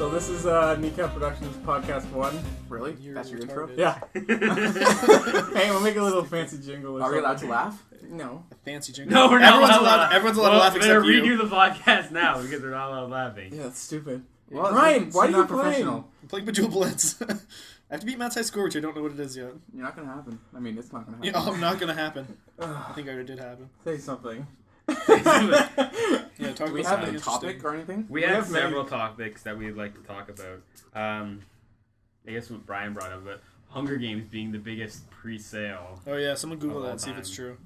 So this is Kneecap Productions Podcast 1. Really? That's your intro? Yeah. Hey, we'll make a little fancy jingle. Are we allowed to laugh? No. A fancy jingle? No, we're not allowed. Everyone's allowed to laugh except you. We're going to redo the podcast now because we're not allowed laughing. Yeah, that's stupid. Well, Ryan, why are you not playing? professional? I'm playing Bejeweled Blitz. I have to beat Matt's high score, which I don't know what it is yet. You're not gonna happen. I mean, it's not gonna Yeah, happen. I'm not gonna happen. I think I already did happen. Say something. Yeah, talk Do we about have something a topic interesting. or anything? We have have several many- topics that we'd like to talk about. I guess what Brian brought up, but Hunger Games being the biggest pre-sale. Oh yeah, someone Google Of that all and see if it's time. true.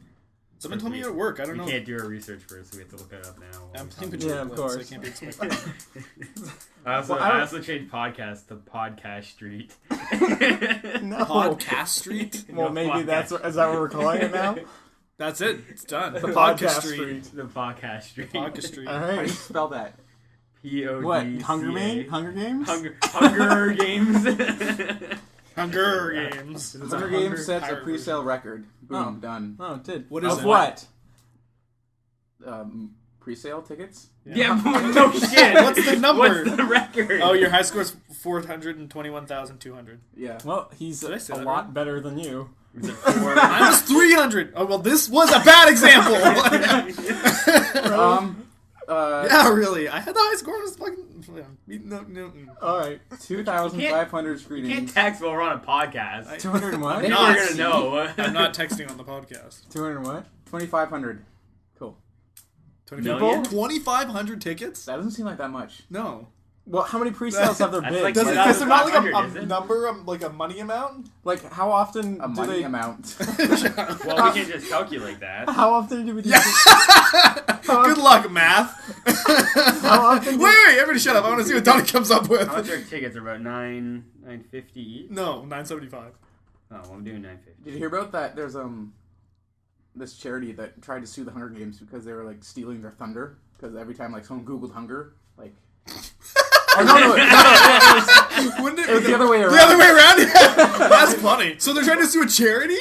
Someone told me at work. I don't know. We can't do our research first, so we have to look it up now. I'm playing Yeah, Bejeweled of Blitz. course. I can't be expected. I also changed podcast to Podcast Street. No. Podcast Street? Well, No, maybe podcast. is that what we're calling it now? That's it. It's done. The Podcast Podcast Street. The Podcast Street. Podcast Street. All How do you right. spell that? P-O-D-C-A. What? Hunger Games? Hunger Games? Hunger Games. Hunger Games. It's a Hunger Games sets a pirate pre-sale record. Boom, Oh. done. Oh, it did. What is Of it? what? Pre-sale tickets? Yeah, no shit. What's the number? What's the record? Oh, your high score is 421,200. Yeah. Well, he's Did I say a that lot right? better than you. Was it 4? Mine was 300. Oh, well, this was a bad example. Yeah, really. I had the high score. Was fucking. No. All right. 2,500 You screenings. can't text while we're on a podcast. 200 and what? People not. are gonna know. I'm not texting on the podcast. 200 and what? 2,500. Cool. 2,500 tickets? That doesn't seem like that much. No. Well, how many pre-sales have there That's been? like Does it, Not is there not like 500, is a it? number, like a money amount? Like, how often A do money they... amount. Well, we can just calculate that. How often do we do... Good luck, math. How often do... Wait, everybody shut up. I want to see what Donnie comes up with. How much are tickets? Are about $9.50 each? No, 975. Oh, well, I'm doing $9.50. Did you hear about that? There's this charity that tried to sue the Hunger Games because they were like stealing their thunder. Because every time like someone Googled hunger, like. Oh, no, it was the other way around. The other way around? Yeah. That's funny. So they're trying to sue a charity?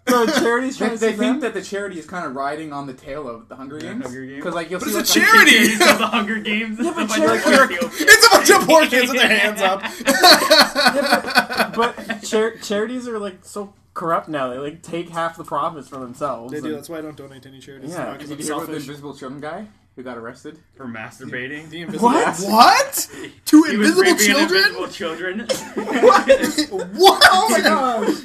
So charities trying They to sue think them? that the charity is kind of riding on the tail of the Hunger Games. Hunger Games? Because like you'll But see it's a like, charity! It's the Hunger Games. Yeah, but It's a bunch of charity- Ethiopia. It's a bunch of poor kids with their hands up. But charities are, like, so corrupt now. They, like, take half the profits for themselves. They do. and- That's why I don't donate to any charities. Yeah. Because Did I'm you hear about the selfish. Invisible Children guy who got arrested? For masturbating. The invisible. What? What? Two He was invisible raping children? invisible children. What? Oh my gosh!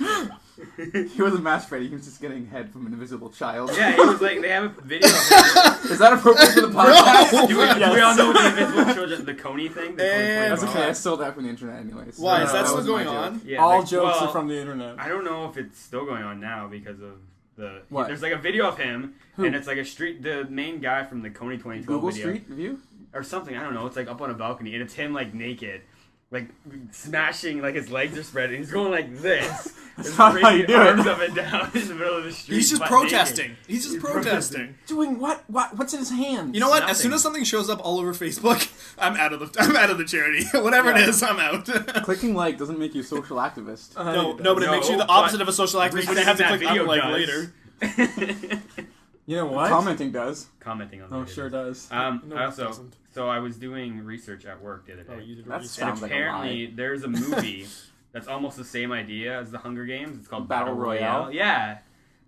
He wasn't masturbating. He was just getting head from an invisible child. Yeah, he was like, they have a video of him. Is that appropriate for the podcast? Do we all know what the invisible children, the Coney thing? The Coney And- That's 25? okay. I stole that from the internet, anyways. Why? Is No, that that still wasn't going my joke. on? Yeah, All like, jokes well, are from the internet. I don't know if it's still going on now because of the... What? There's like a video of him, Who? and it's like a street... The main guy from the Coney 2012 Google video. Street View? Or something, I don't know. It's like up on a balcony, and it's him like naked. Like smashing, like his legs are spread, and he's going like this. That's not how you do it. Arms up and down in the middle of the street. He's just butt protesting. naked. He's just protesting. Doing what? What's in his hands? You know what? Nothing. As soon as something shows up all over Facebook, I'm out of the charity. Whatever it Yeah. is, I'm out. Clicking like doesn't make you a social activist. No, but it No, makes you the but opposite of a social activist when you have to click video unlike does. later. You know what? Commenting does. Commenting on the Oh, videos. sure does. No, I it also, doesn't. so I was doing research at work the other day. Oh, you did That's research. and sounds like a apparently lie. there's a movie that's almost the same idea as the Hunger Games. It's called Battle Royale? Yeah.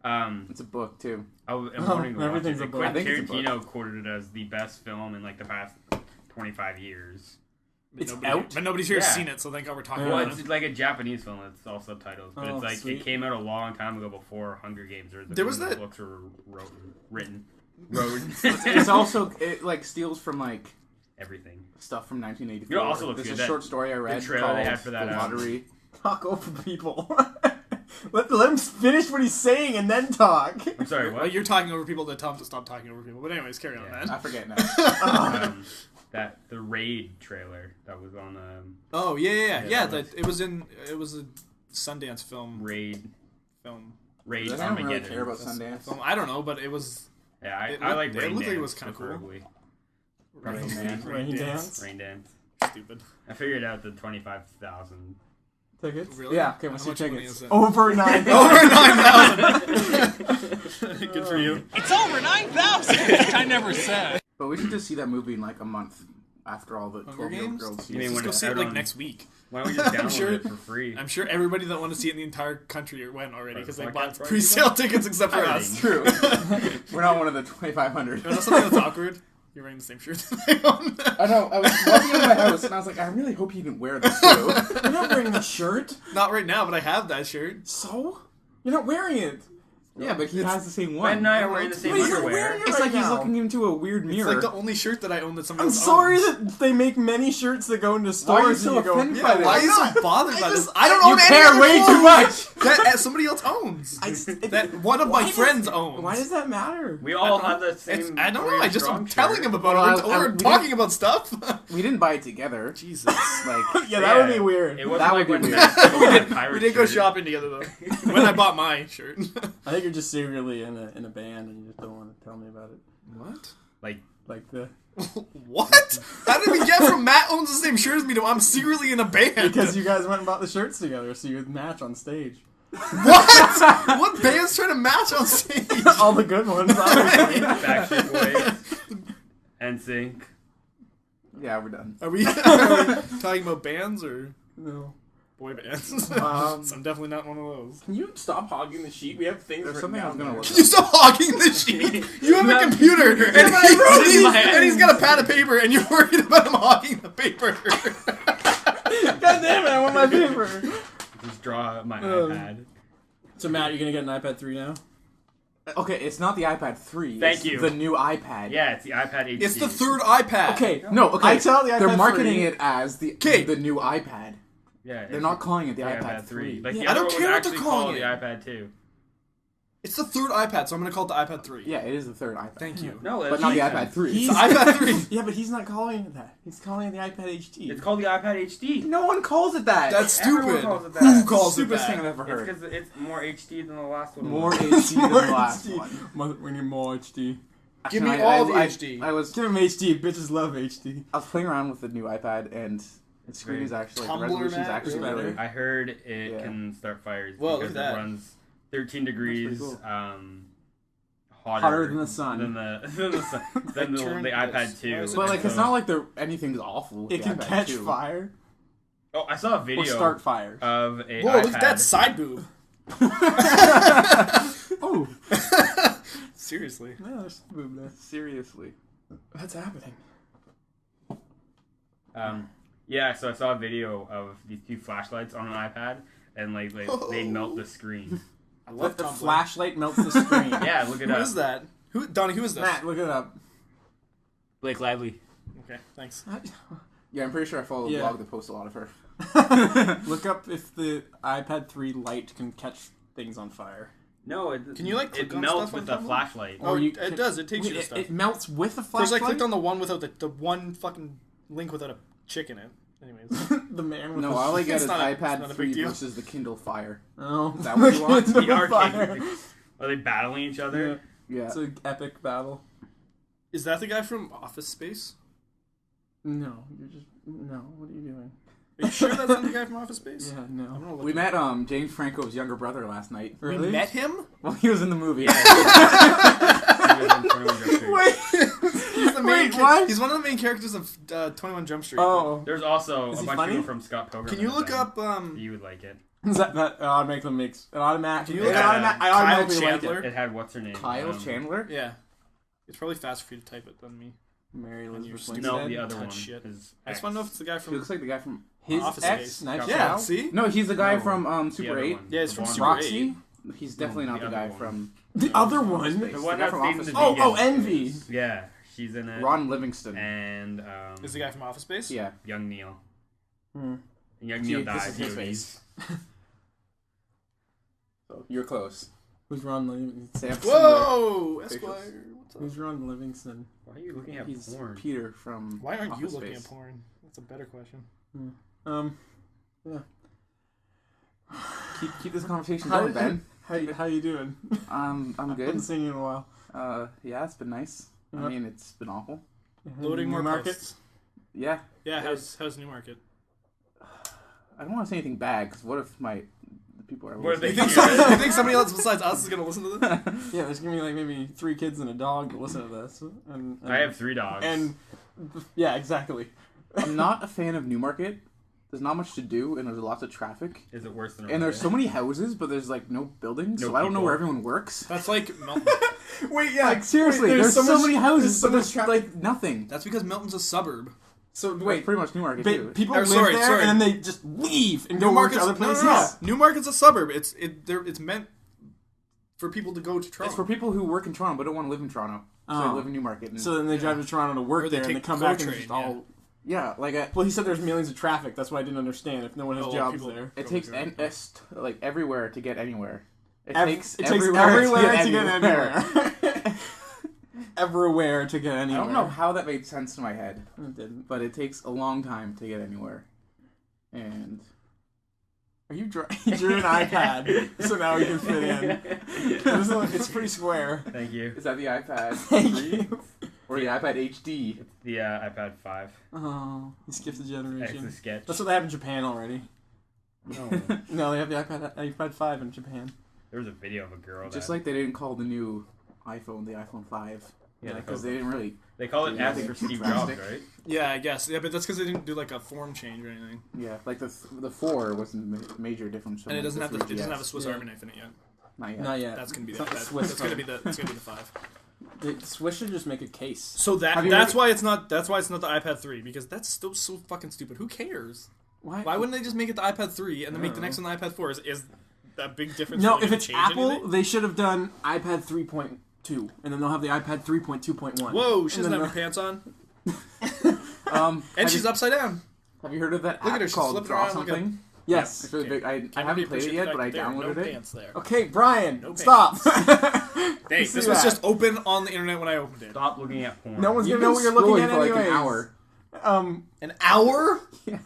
It's a book too. I'm wondering to watch everything's it. a book. I Quentin think it's a book. Tarantino quoted it as the best film in like the past 25 years. It's Nobody, out? But nobody's here Yeah. seen it, so thank God we're talking Well, about it's it. like a Japanese film. It's all subtitles, but Oh, it's like sweet. it came out a long time ago before Hunger Games or the There was the that- books were written. It's also it like steals from like everything. stuff from 1984. You know, also looks There's good, a that- short story I read trailer called they had for that, The Lottery. Talk over people. let him finish what he's saying and then talk. I'm sorry, Well, what? you're talking over people that tell them to stop talking over people. But anyways, carry on, Yeah. man. I forget now. That the Raid trailer that was on Oh yeah. Yeah, That it was a Sundance film. Raid I Raid don't Armageddon. really care about Sundance. Film. I don't know, but it was Yeah, I looked- like it Rain looked like it Dance was kinda cool. preferably. Rain Man. Rain Dance. Rain Dance. stupid. I figured out the 25,000. Tickets? Really? Yeah, okay, How what's your much money tickets? is it? Over 9,000. Over 9,000. Good for you. It's over 9,000, which I never said. But we should just see that movie in like a month after all the Hunger 12-year-old Games? girls. You mean Let's when go it's see it out like on- next week. Why don't we just I'm download sure- it for free? I'm sure everybody that want to see it in the entire country went already because they Podcast bought Friday pre-sale tickets except for us. True. We're not one of the 2,500. You know something that's awkward? You're wearing the same shirt that I own. I know. I was walking into my house and I was like, I really hope he didn't wear this too. You're not wearing the shirt. Not right now, but I have that shirt. So? You're not wearing it. Yeah, but he has the same Ben one. and I are wearing the same But you're underwear. wearing it It's right like he's now. looking into a weird It's mirror. like the only shirt that I own that somebody I'm else sorry owns. that they make many shirts that go into Why are you stores so and you go, offended Yeah, by why are this? you so bothered by this? just- I don't You own any care other way too clothes much! that somebody else owns. That one of my Why does- friends owns. Why does that matter? We all have the It's, same. I don't know. Korean I just strong am telling shirt. him about Well, it. We're we talking didn't- about stuff. We didn't buy it together. Jesus. Like, Yeah, that would be weird. It wasn't That like would be when weird. We did go shopping together though. When I bought my shirt. I think you're just secretly in a band and you just don't want to tell me about it. What? Like the What? How did we get from Matt owns the same shirt as me to I'm secretly in a band? because you guys went and bought the shirts together so you would match on stage. What? What band's trying to match on stage? All the good ones, obviously. Backstreet Boys, NSYNC. yeah, we're done. Are we talking about bands or No. boy bands? So I'm definitely not one of those. Can you stop hogging the sheet? We have things There's written something I was down gonna there. look Can you stop hogging the sheet? You have a computer and he's got a pad of paper and you're worried about him hogging the paper. God damn it, I want my paper. Just draw my iPad. So Matt, you're gonna get an iPad 3 now? Okay, it's not the iPad 3. Thank it's you. the new iPad. Yeah, it's the iPad HD. It's the third iPad. Okay, No, okay. I tell the iPad They're marketing 3. it as the Okay. new iPad. Yeah, They're not calling it the the iPad 3. Like the Yeah, I other don't one care was what they're actually calling called it. the iPad 2. It's the third iPad, so I'm going to call it the iPad 3. Yeah, it is the third iPad. Thank you. No, But not the iPad 3. He's- It's the iPad 3. Yeah, but he's not calling it that. He's calling it the iPad HT. It's called the iPad HD. No one calls it that. That's Everyone stupid. calls it that. Who calls it stupidest thing I've that? ever It's heard. because it's more HD than the last one. More was. HD than the last HD. one. We need more HD. Give me Actually, all the HD. I was Give him HD. Bitches love HD. playing around with the new iPad and its screen is actually like, the Tumblr, resolution's Matt, actually really? better. I heard it Yeah. can start fires Whoa, look because at that. it runs 13 degrees cool. Hotter than the sun. than the Turn the this. iPad 2. Why is it But like, it's So- not like anything's awful. With It the can iPad catch 2. fire Oh, I saw a or video start fires. of a Whoa, iPad. look at that side boob. Oh, Seriously. yeah, there's some boob there. Seriously. That's happening. Yeah, so I saw a video of these two flashlights on an iPad, and like they melt the screen. I love The Tumblr. flashlight melts the screen. Yeah, look it Who up. is that? Donnie, who is this? Matt, look it up. Blake Lively. Okay, thanks. Yeah, I'm pretty sure I follow a Yeah. blog that posts a lot of her. Look up if the iPad 3 light can catch things on fire. No, it Can you, like, it click on melts stuff with on the Tumblr? flashlight. Oh, you it can- does. It takes you to It, stuff. it melts with a Because flashlight. I clicked on the one without the one fucking link without a chick in it. Anyways. the man with No, the all I get It's is not a- it's iPad not a 3 big deal. versus the Kindle Fire. Oh, Is that what you want? The arcade. fire. Are they battling each other? Yeah. It's an epic battle. Is that the guy from Office Space? No, you're just no. What are you doing? Are you sure that's not the guy from Office Space? Yeah, I'm no. gonna look We it met up. James Franco's younger brother last night. We Really? met him? Well, he was in the movie. Wait, He's the main Wait, what? He's one of the main characters of 21 Jump Street. Oh, There's also Is a he bunch funny? of people from Scott Pilgrim. Can you in look it, up Ben. You would like it. is that automatically makes it automatic? Can you it look at I Kyle automatically like Chandler? it. It had what's her name? Kyle Chandler? Yeah. It's probably faster for you to type it than me. Mary And you're Elizabeth stupid. Winstead. No, the other Touch one. shit. Is I just want to know if it's the guy He from... looks like the guy from... His Office ex, Space. Knives Yeah, Out. see? No, he's the guy No, from the Super other 8. one. Yeah, it's The from one- Super Roxy? He's definitely not the the other guy one. from... The other one. The one guy that from stays in Office the Space. Oh, vegan Envy. space. Yeah, she's in it. Ron Livingston. And Is the guy from Office Space? Yeah. young Neil. Hmm. And young See, Neil this died. is his face. So, you're close. Who's Ron Livingston? Sam Whoa! Facials. Esquire. What's up? Who's Ron Livingston? Why are you looking at He's porn? Peter from Why aren't you Office looking Space. at porn? That's a better question. Yeah. Keep this conversation How- going, Ben. How you doing? I'm Haven't good. seen you in a while. Yeah, it's been nice. Uh-huh. I mean, it's been awful. Loading more market. posts. Yeah. Yeah, how's Newmarket? I don't want to say anything bad, because what if the people are What if they listening? You think somebody else besides us is going to listen to this? Yeah, there's gonna be like maybe 3 kids and a dog that listen to this, and I have 3 dogs. and Yeah, exactly. I'm not a fan of Newmarket. There's not much to do, and there's lots of traffic. Is it worse than? And there's so many houses, but there's like no buildings, No so I don't know people. where everyone works. That's like Milton. Wait, yeah. Like seriously, Wait, there's so many houses, so but there's much like nothing. That's because Milton's a suburb. So Wait, wait, pretty much Newmarket too. people Or, live sorry, there sorry. and then they just leave and go work to other places. No. Newmarket's a suburb. It's meant for people to go to Toronto. It's for people who work in Toronto but don't want to live in Toronto, so Oh. they live in Newmarket. And, So then they drive to Toronto to work Or they there, and they take come GO back and train, it's just all. yeah, like Well, he said there's millions of traffic. That's why I didn't understand. If no one has Oh, jobs people- there, it takes like everywhere to get anywhere. It takes it takes everywhere everywhere to get anywhere. everywhere to get I anywhere. don't know how that made sense in my head, It didn't. but it takes a long time to get anywhere. And Are you he drew an iPad, so now we can fit in. It's pretty square. Thank you. is that the iPad Thank 3? you. Or the iPad HD? The iPad 5. Oh, he skipped the generation. Extra sketch. That's what they have in Japan already. No. No, they have the iPad 5 in Japan. There was a video of a girl. Just that, like they didn't call the new iPhone the iPhone 5. Yeah, Because they didn't really. they call it Yeah, S they- for Steve drastic. Jobs, right? Yeah, I guess. Yeah, but that's because they didn't do like a form change or anything, Yeah, like the 4 wasn't a major difference. From and it like, doesn't the have it 3GS. doesn't have a Swiss Yeah. Army knife in it yet. Not yet. Not yet. That's gonna be It's the not the that's Swiss gonna be the 5. The Swiss should just make a case. So Have you that's heard- why it's not the iPad 3 because that's still so fucking stupid. Who cares? Why wouldn't they just make it the iPad 3 and then make the next one the iPad 4? Is that a big difference? No, really if gonna it's change Apple, anything? they should have done iPad 3.2, and then they'll have the iPad 3.2.1. Whoa, she And doesn't then have her pants on, And and she's upside down. Have you heard of that Look app at her, she's called flipping Draw around like a- Something? Yes. It's really big. I Can't haven't really played it appreciate yet, the but I fact that there are downloaded no it. pants there. Okay, Brian, No stop. Hey, See this was that? just open on the internet when I opened it. Stop looking at porn. No one's You've gonna know been what you're looking scrolling at for like anyways. an hour. An hour? Yeah.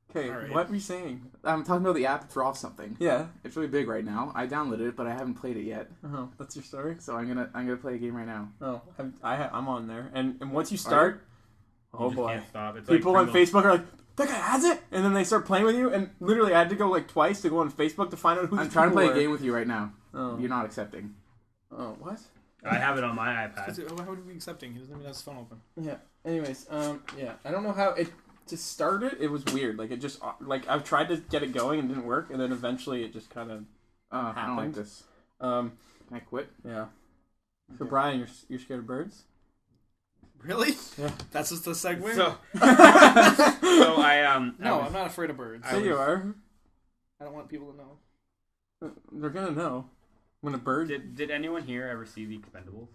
Okay, All right. what were you saying? I'm talking about the app Draw Something. Yeah. It's really big right now. I downloaded it, but I haven't played it yet. Oh, that's your story. So I'm gonna play a game right now. Oh, I'm on there, and once you start, You oh just boy, can't stop. It's people like on Pringles. Facebook are like, that guy has it, and then they start playing with you, and literally I had to go like twice to go on Facebook to find out who. I'm these trying to people play a were. game with you right now. Oh. You're not accepting. Oh, what? I have it on my iPad. How would he be accepting? He doesn't even have his phone open. Yeah. Anyways, yeah, I don't know how it to start it. It was weird. Like it just like I've tried to get it going and it didn't work, and then eventually it just kind of I don't like happened. this. Can Can I quit? Yeah. So Okay. Brian, you're scared of birds? Really? Yeah. That's just the segue? So, I No, I'm not afraid of birds. Say you are. I don't want people to know. They're gonna know when a bird. Did anyone here ever see The Expendables?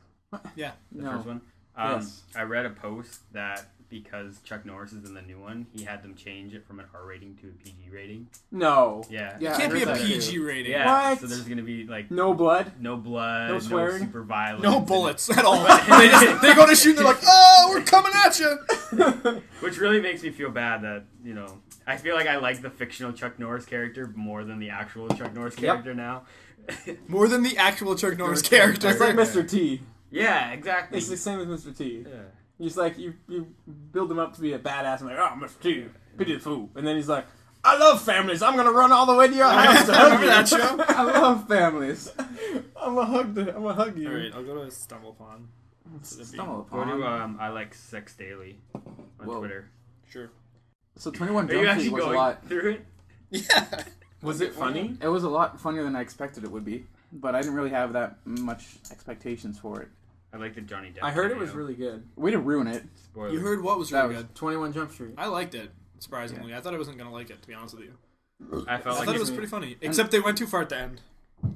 Yeah. The No. first one? Yes. I read a post that because Chuck Norris is in the new one, he had them change it from an R rating to a PG rating. No. Yeah. Yeah, It can't I be a heard that PG too. rating. Yeah. What? So there's gonna be like No blood. no blood, No no swearing? super violence, No and- bullets at all. they go to shoot and they're like, oh, we're coming at you. Which really makes me feel bad that, you know, I feel like I like the fictional Chuck Norris character more than the actual Chuck Norris character now. More than the actual Chuck Norris character. It's like Mr. T. Yeah, exactly. It's the same as Mr. T. Yeah. He's like you build him up to be a badass and like, oh, Mr. T, pity the fool, and then he's like, I love families. I'm gonna run all the way to your house to hug Remember you. that show? I love families. I'm gonna hug you. Alright, I'll go to Stumble Upon. Stumble Go to upon. I like Sex Daily on Whoa. Twitter. Sure. So 21 Are you Jump actually Street was a going lot. through it? Yeah. Was it funny? It was a lot funnier than I expected it would be, but I didn't really have that much expectations for it. I like the Johnny Depp. I heard it was cameo. really good. Way to ruin it. Spoiler. You heard what was That really was- good. 21 Jump Street. I liked it, surprisingly. I thought I wasn't going to like it, to be honest with you. I felt I like thought it it was pretty funny. Except they went too far at the end.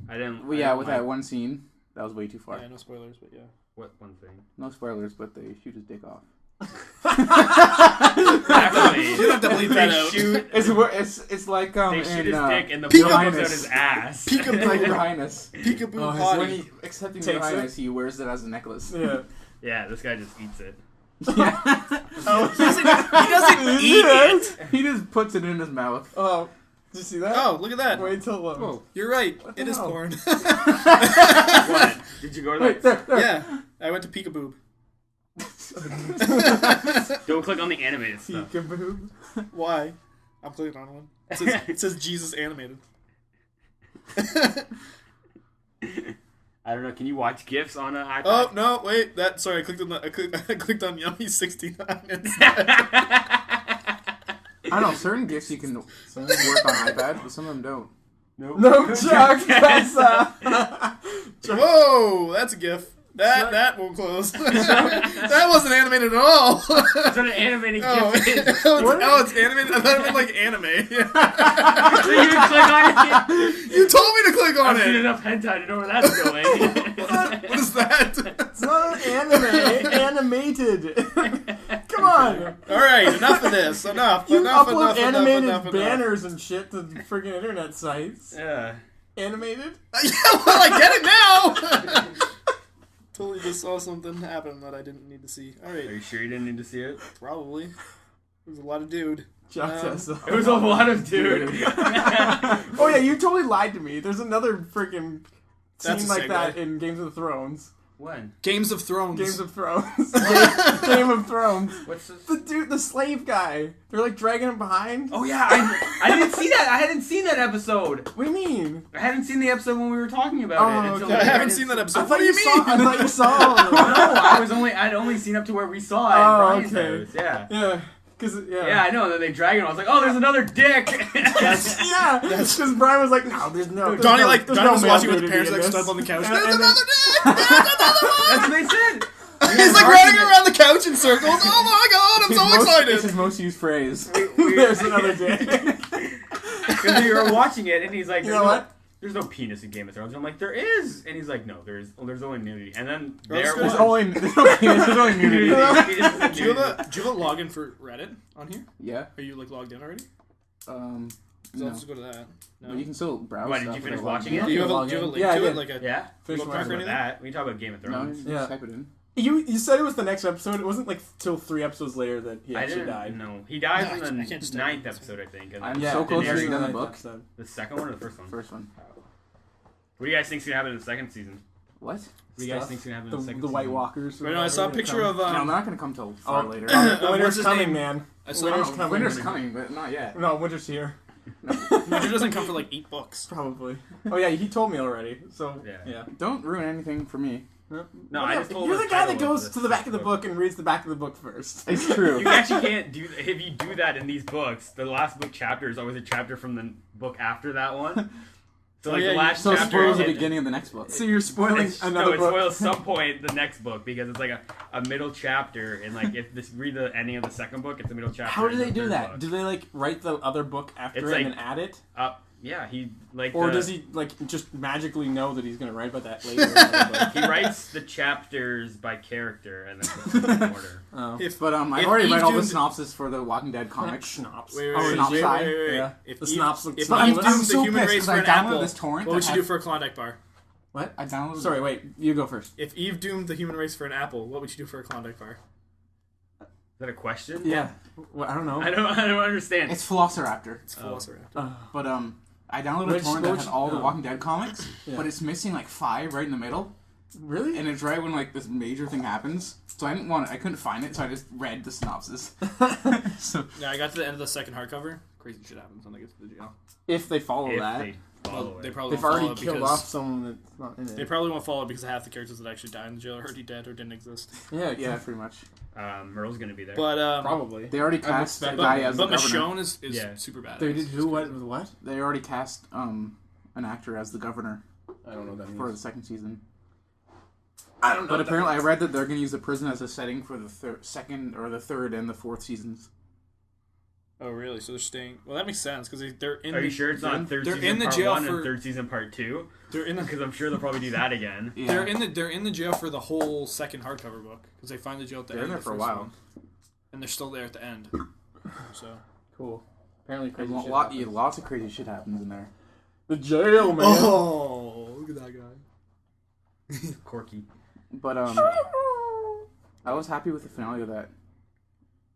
I didn't. Well, I yeah, didn't with like- that one scene, that was way too far. Yeah, no spoilers, but yeah. What one thing? No spoilers, but they shoot his dick off. Actually, You have to bleep that out. It's like They shoot his dick and the Peek blood Your comes out Highness. his ass. Peekaboo. like Your Highness. Peekaboo Oh, his- hottie. When he accepting Takes Your it? Highness, he wears it as a necklace. Yeah. Yeah, this guy just eats it. Oh, He doesn't eat it. He just puts it in his mouth. oh, did you see that? Oh, look at that. Wait till Whoa. You're right. What the It is hell? porn. What? Did you go to Wait, that? there. Yeah. I went to Peekaboo. Don't click on the animated stuff. Peekaboo. Why? I'm clicking on one. It says Jesus animated. I don't know. Can you watch GIFs on an iPad? Oh no! Wait, I clicked on Yummy 69 instead. I don't know. Certain GIFs you can work on iPad, but some of them don't. Nope. No, Chuck. That's Whoa, that's a GIF. That won't close. That wasn't animated at all. That's what an animated GIF is. It's animated. I thought it meant like anime. So you click on it. You told me to click on I've seen it. enough hentai to know where that's going. What is that? It's not anime. Animated. Come on. All right, enough of this. Enough. You enough. upload animated enough. banners and shit to freaking internet sites. Yeah. Animated? Yeah, well, I get it now. Totally just saw something happen that I didn't need to see. All right. Are you sure you didn't need to see it? Probably. There was a lot of dude. Chuck says so. It was a lot of dude. Oh yeah, you totally lied to me. There's another freaking That's scene a like segue. that in Games of Thrones. When? Games of Thrones. Games of Thrones. Game of Thrones. What's this? The dude, the slave guy. They're like dragging him behind. Oh yeah, I didn't see that. I hadn't seen that episode. What do you mean? I hadn't seen the episode when we were talking about it. Until okay. I we haven't read seen it. that I episode. thought What do you mean? I thought you saw. No, I'd only seen up to where we saw it in Brian's house. Yeah. Yeah. Cause Yeah, I know. And then they drag him. I was like, oh, there's another dick. Yeah, because Brian was like, no, there's no. There's Johnny no, like there's Johnny no was male watching with the nudity parents in like this. stuck on the couch. And- There's and another then- dick. There's another one. That's what they said. He's like running around the couch in circles. Oh my god, I'm so It's excited. his most used phrase. There's another dick. Because we were watching it, and he's like, You know what? There's no penis in Game of Thrones. And I'm like, there is. And he's like, no, there's only nudity. And then there There's There's was only there's no penis, there's only nudity. Do you have a login for Reddit on here? Yeah. Are you like logged in already? So No. let's just go to that. No. But you can still browse. Why, did stuff you finish without watching logging it? Do you have a log in. link Yeah, I to did. it? Like a Yeah? Finish bookmark or watching anything? That. We talk about Game of in. No, Thrones. you just Yeah. type it in. You said it was the next episode. It wasn't like till 3 episodes later that he I actually didn't died. know. He dies No, I in the can't just 9th episode, I think. And I'm Yeah, so close to Daenerys reading in the the book. episode. the second one or the first one? First one. What do you guys think's gonna happen in the second season? What? What do you guys Stuff. think's gonna happen The, in the second the season? White Walkers. Right now, I saw a picture of No, they're not going to come till far later. The what's winter's his coming, name? man. I saw Winter's Oh, coming. winter's coming, but not yet. No, winter's here. Winter doesn't come for like 8 books. Probably. Oh yeah, he told me already. So Yeah. yeah. Don't ruin anything for me. No, I just told You're him the guy that title goes of to the back of the book and reads the back of the book first. It's true. You actually can't do. If you do that in these books, the last book chapter is always a chapter from the book after that one. So like yeah, the last So it chapter. spoils the it- beginning of the next book. So you're spoiling another it book. spoils some point the next book because it's like a middle chapter and like if this read the ending of the second book, it's a middle chapter. How do in they the do third that? book. Do they like write the other book after It's it like- and then add it? Yeah, he like. Or the- does he like just magically know that he's gonna write about that later? in another He writes the chapters by character and then puts them in order. book? Oh. But I've if already Eve read all the doomed- synopsis for the Walking Dead comics. Schnapps. Wait, Oh, not side. Yeah. If The Eve, synopsis looks if fine. Eve I'm doomed the so human pissed race for because an I downloaded apple, this torrent what would that you do had- for a Klondike bar? What? I downloaded. Sorry, wait. You go first. If Eve doomed the human race for an apple, what would you do for a Klondike bar? Is that a question? Yeah. Well, I don't know. I don't understand. It's Velociraptor. It's Velociraptor. But I downloaded a torrent that which- had all the oh. Walking Dead comics, Yeah. but it's missing like 5 right in the middle, Really? and it's right when like this major thing happens. So I couldn't find it, so I just read the synopsis. So Yeah, I got to the end of the second hardcover. Crazy shit happens when they get to the jail. If they follow If that, they follow They it. probably they've won't already follow it killed because off someone that's not in they it. probably won't follow it because half the characters that actually died in the jail are already dead or didn't exist. Yeah, yeah, pretty much. Merle's gonna be there. But probably. They already I'm cast a expecting- guy as the but governor. Michonne is Yeah. super bad. They did who? What? With what? They already cast an actor as the governor I don't know what that for the means. second season. I don't know. But apparently, I read that they're going to use the prison as a setting for the second or the third and the fourth seasons. Oh really? So they're staying. Well, that makes sense because they're in. Are the, you sure it's not third they're season in the part jail 1 for- and third season part 2? They're in the. Because I'm sure they'll probably do that again. Yeah. They're in the jail for the whole second hardcover book because they find the jail at the They're end. in of there the for a first while. one. And they're still there at the end. So Cool. Apparently, crazy There's shit happens. lots of crazy shit happens in there. The jail, man. oh, look at that guy. Corky. But I was happy with the finale of that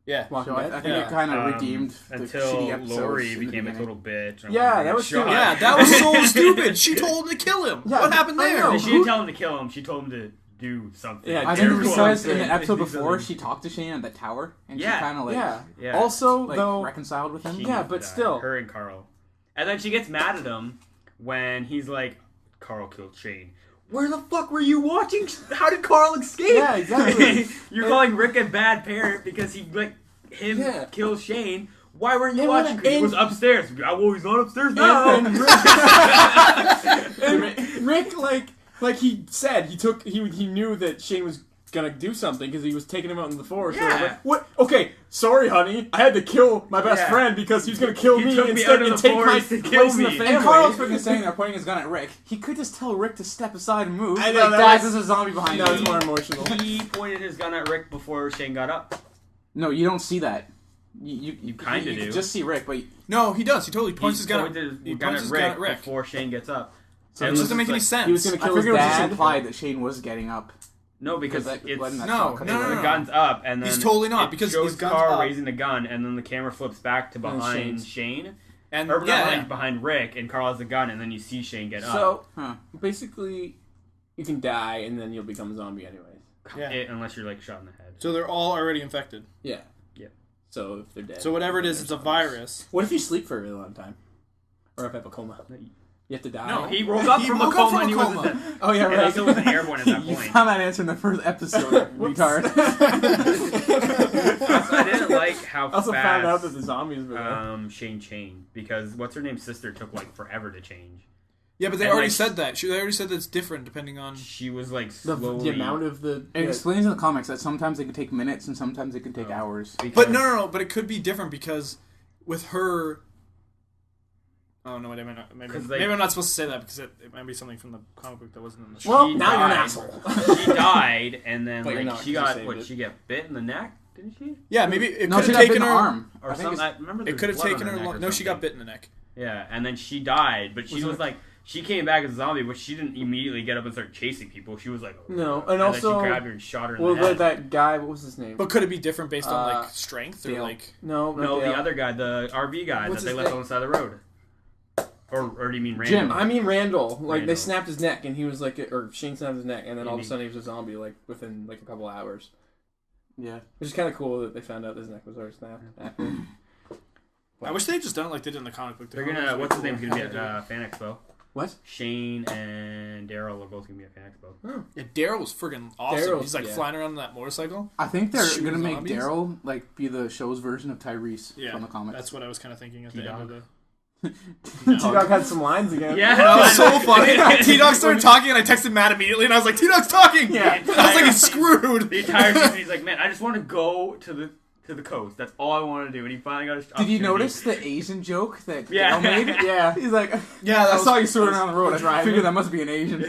Yeah. Walking show. I Dead? think Yeah. it kind of redeemed the Until shitty episodes. Lori in the became a beginning. total bitch. Yeah, that was shot. Yeah, that was so stupid. She told him to kill him. Yeah, what happened I there? know. She didn't tell him to kill him. She told him to do something. Yeah, I think Air it quotes. because in the Yeah. episode Do before something. she talked to Shane at the tower and Yeah. she kind of like Yeah. Also, like though, reconciled with him. He Yeah, but died. still. Her and Carl. And then she gets mad at him when he's like, Carl killed Shane. where the fuck were you watching? How did Carl escape? Yeah, exactly. You're calling Rick a bad parent because he killed Shane. Why weren't you watching? He was upstairs. Well, he's not upstairs now. And Rick, like he said, he knew that Shane was gonna do something because he was taking him out in the forest. Yeah. Like, what? Okay, sorry, honey. I had to kill my best friend because he was gonna kill me instead and take my place in the family. And Carl's freaking saying they're pointing his gun at Rick. He could just tell Rick to step aside and move. I know, like, guys, there's a zombie behind me. That was more emotional. He pointed his gun at Rick before Shane got up. No, you don't see that. You kind of do. You just see Rick, but... No, he does. He totally points his gun at Rick before Shane gets up. So it doesn't make any sense. He was going to kill his dad. It was just dad. implied that Shane was getting up. No, because the the gun's up, and then he's totally not because shows his gun's Carl up. raising the gun, and then the camera flips back to behind Shane, or behind Rick, and Carl has the gun, and then you see Shane get up. So basically, you can die, and then you'll become a zombie anyways. Yeah. Unless you're like shot in the head. So they're all already infected. Yeah. Yeah. So if they're dead. So whatever it is, it's a virus. What if you sleep for a really long time, or if you have a coma? You have to die. No, he woke up from a coma and he wasn't dead. Oh yeah, right. He also wasn't airborne at that point. You found that answer in the first episode, retard. I didn't like how I also fast found out that the zombies were there. Shane changed because what's her name's sister took like forever to change. Yeah, but they already said that. They already said that it's different depending on. She was like slowly. The amount of the. It explains in the comics that sometimes it could take minutes and sometimes it could take hours. But no. But it could be different because with her. Oh no! Maybe I'm not supposed to say that because it might be something from the comic book that wasn't in the show. Well, now you're an asshole. She died, and then she get bit in the neck, didn't she? Yeah, maybe it could have taken her arm or something. I remember it could have taken her. No, she got bit in the neck. Yeah, and then she died, but she was like. She came back as a zombie, but she didn't immediately get up and start chasing people. She was like, no, and also she grabbed her and shot her in the head. That guy, what was his name? But could it be different based on like strength or like? No, the other guy, the RV guy that they left on the side of the road. Or do you mean Randall? Jim. I mean Randall. Like they snapped his neck, and he was like, or Shane snapped his neck, and then all of a sudden he was a zombie like within like a couple hours. Yeah, which is kind of cool that they found out his neck was already snapped. I wish they had just done it like they did in the comic book. They're gonna. What's his name's gonna be at Fan Expo? What? Shane and Daryl are both gonna be at Fan Expo. Oh. Yeah, Daryl was friggin' awesome. He's like flying around on that motorcycle. I think they're gonna make Daryl like be the show's version of Tyrese from the comics. That's what I was kind of thinking at the end of the. T-Dog had some lines again. Yeah, that was so funny. T-Dog started talking, and I texted Matt immediately, and I was like, "T-Dog's talking." Yeah, I was like, "He's screwed." The entire season, he's like, "Man, I just want to go to the coast. That's all I want to do." And he finally got his. Did you notice the Asian joke that Dale made? Yeah, he's like, "Yeah, I saw you swimming around the road. I figured that must be an Asian."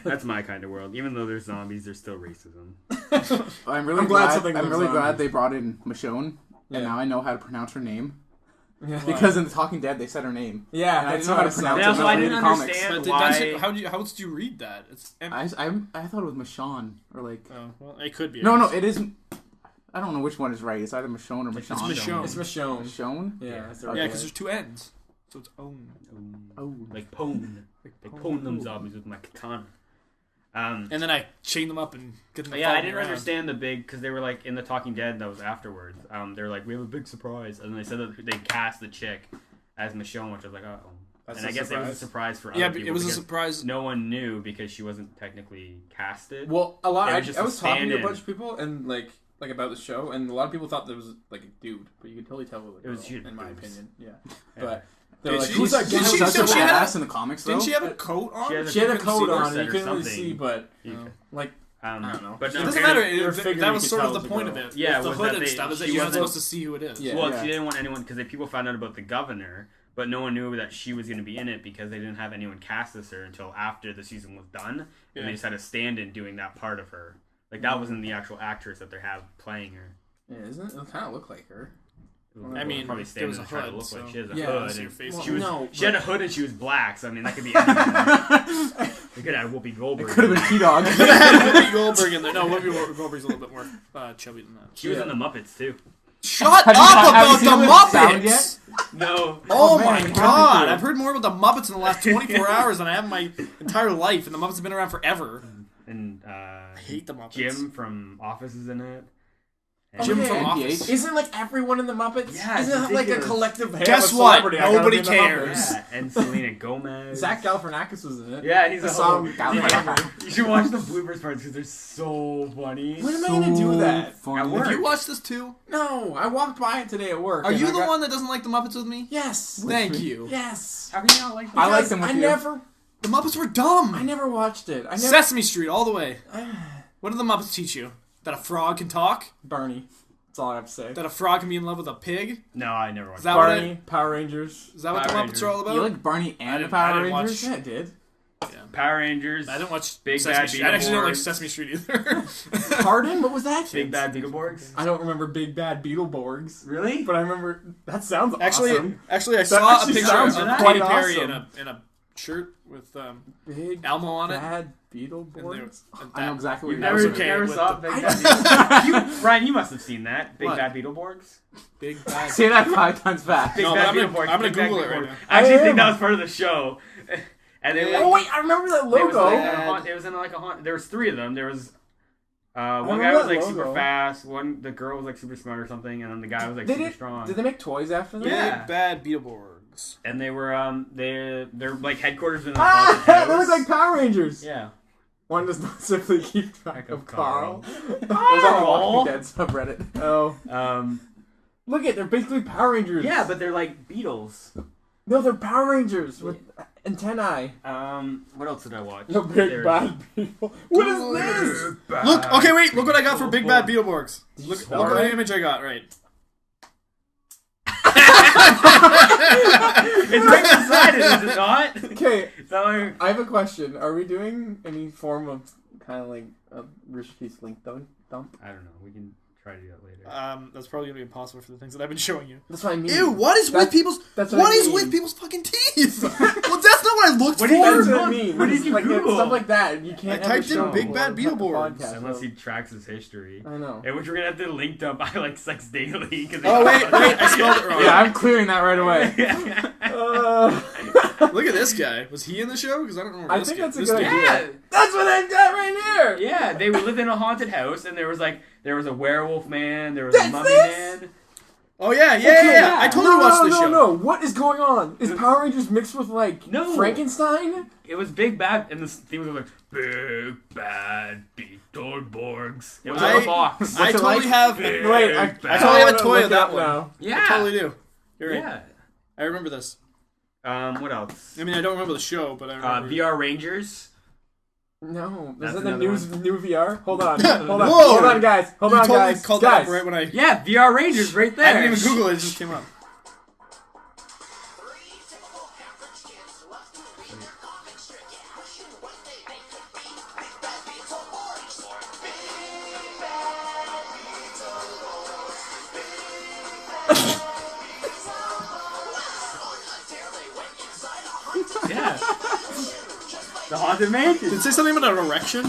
That's my kind of world. Even though there's zombies, there's still racism. I'm really glad they brought in Michonne, and now I know how to pronounce her name. Yeah. Because in The Talking Dead, they said her name. Yeah, and I didn't know how to pronounce it. I didn't understand why. How else did you read that? I thought it was Michonne or like. Oh well, it could be. No, it is. I don't know which one is right. It's either Michonne or Michonne. It's Michonne. Michonne. Yeah, because there's two N's, so it's own. Oh, like pwn. Like pwn them zombies with my katana. And then I chain them up and get them. I didn't understand the big because they were like in The Talking Dead. That was afterwards. They're like, we have a big surprise, and then they said that they cast the chick as Michonne, which I was like, oh. And I guess it was a surprise for other people. It was a surprise. No one knew because she wasn't technically casted. Well, a lot. I was talking to a stand-in. bunch of people and like about the show, and a lot of people thought there was like a dude, but you could totally tell it was girl, in my opinion. Yeah, but. Like, who's that guy who's such a badass in the comics, though? Didn't she have a coat on? She had a coat on, you couldn't really see, but, like, I don't know. But it doesn't matter. That was sort of the point of it. Yeah, the hood and stuff is that you're not supposed to see who it is. Yeah. Well, she didn't want anyone, because people found out about the governor, but no one knew that she was going to be in it because they didn't have anyone cast as her until after the season was done, and they just had a stand-in doing that part of her. Like, that wasn't the actual actress that they have playing her. Yeah, isn't it? It kind of look like her. I mean, probably there was a hood, hood. So. Like she has a hood. She had a hood and she was black, so I mean that could be anything. They could have Whoopi Goldberg. It could have been T-Dog. Whoopi Goldberg in there. No, Whoopi Goldberg's a little bit more chubby than that. She was in the Muppets too. Shut up about the Muppets! No. Oh my god! I've heard more about the Muppets in the last 24 hours than I have in my entire life, and the Muppets have been around forever. And I hate the Muppets. Jim from Office is in it. Jim yeah, from NPH. Office. Isn't like everyone in the Muppets? Yeah, Isn't it's that like a ridiculous. collective? Hey, Guess I'm a what? celebrity, I gotta Nobody be in the cares. Muppets. Yeah, and Selena Gomez. Zach Galifianakis was in it. Yeah, he's The a song whole- Galifianakis. You should watch the bloopers parts because they're so funny. When am I gonna do that? At work. Have you watched this too? No, I walked by it today at work. Are and you I the got- one that doesn't like the Muppets with me? Yes. Thank you. Yes. How can you not like that? I like Because them with I you. never. The Muppets were dumb. I never watched it. I never. Sesame Street all the way. What did the Muppets teach you? That a frog can talk? Barney. That's all I have to say. That a frog can be in love with a pig? No, I never watched Is that that. what Barney, Power Rangers. Is that what Power the Muppets Rangers. are all about? You like Barney I and the didn't- I Power didn't Rangers? Yeah, it did. Power Rangers. I didn't watch Big Sesame Bad Street. I actually don't like Beetleborgs. Sesame Street either. Pardon? What was that? Big Bad Beetleborgs. I don't remember Big Bad Beetleborgs, Really? but I remember that sounds Actually, awesome. I saw a actually picture sounds of quite Katy Perry awesome. in a shirt with Big Elmo on it. Bad And Beetleborgs. I know exactly what You've you're never, talking okay never with saw the- Big Bad Beetleborgs? Brian, you must have seen that. Big What? Bad Beetleborgs? Big bad. Say that 5 times fast. Big No, Bad but Beetleborgs. I'm gonna Big Bad Google it right Beetleborgs. now. I actually I am. think that was part of the show. And they Oh wait, I remember that It was, logo. like it was in like a haunt. There was 3 of them. There was one remember guy was that like logo. super fast. The girl was like super smart or something, and then the guy was like They super did- strong. Did they make toys after that? Yeah. Big bad Beetleborgs. And they were their like headquarters in a Ah, haunted house. they look like Power Rangers. Yeah. One does not simply keep track of Carl. It was on the Carl. Walking Dead subreddit. Oh, look at they're basically Power Rangers. Yeah, but they're like Beatles. no, they're Power Rangers with antennae. What else did I watch? No big There's- bad people. What is this? Look, okay, wait. Look what I got for Big Bad Beetleborgs. you Look spell at it the right? image I got. Right. It's right beside it, is it not? Okay, Is that like... I have a question. Are we doing any form of kind of like a Rich Piece link dump? I don't know. We can try to do that later. That's probably gonna be impossible for the things that I've been showing you. That's what I mean. Ew! What is with people's? that's What what I is mean. with people's fucking teeth? Well, that's not what I looked What do you for. That's mean? what I mean. What did you like Google? stuff like that. You can't. I typed ever in show Big Bad on the Beetleborgs. podcast, Unless so- he tracks his history. I know. And which we're gonna have to link up by like Sex Daily. Cause Oh wait, I spelled it wrong. Yeah, I'm clearing that right away. Look at this guy. Was he in the show? Because I don't remember. I this think guy. that's a This good guy. idea. Yeah. That's what I got right here. Yeah, they lived in a haunted house, and there was a werewolf man, there was That's a mummy this? man. Oh yeah. Okay, I totally watched this show. No, what is going on? Is Power Rangers mixed with like No. Frankenstein? It was Big Bad, and the theme was like Big Bad Beetleborgs. It was I- on a box. I What's it totally like? have. Big Wait, I Bad- totally have a wanna toy look of that up one. now. Yeah, I totally do. You're right. Yeah. I remember this. What else? I mean, I don't remember the show, but I remember. VR Rangers. No, That's is that the another new VR? Hold on, hold on, Whoa. hold on, guys, hold you on, totally guys, called that guys. up right when I. Yeah, VR Rangers right there. I didn't even Google it. It just came up. Yeah. The Haunted Mansion. Did it say something about an erection?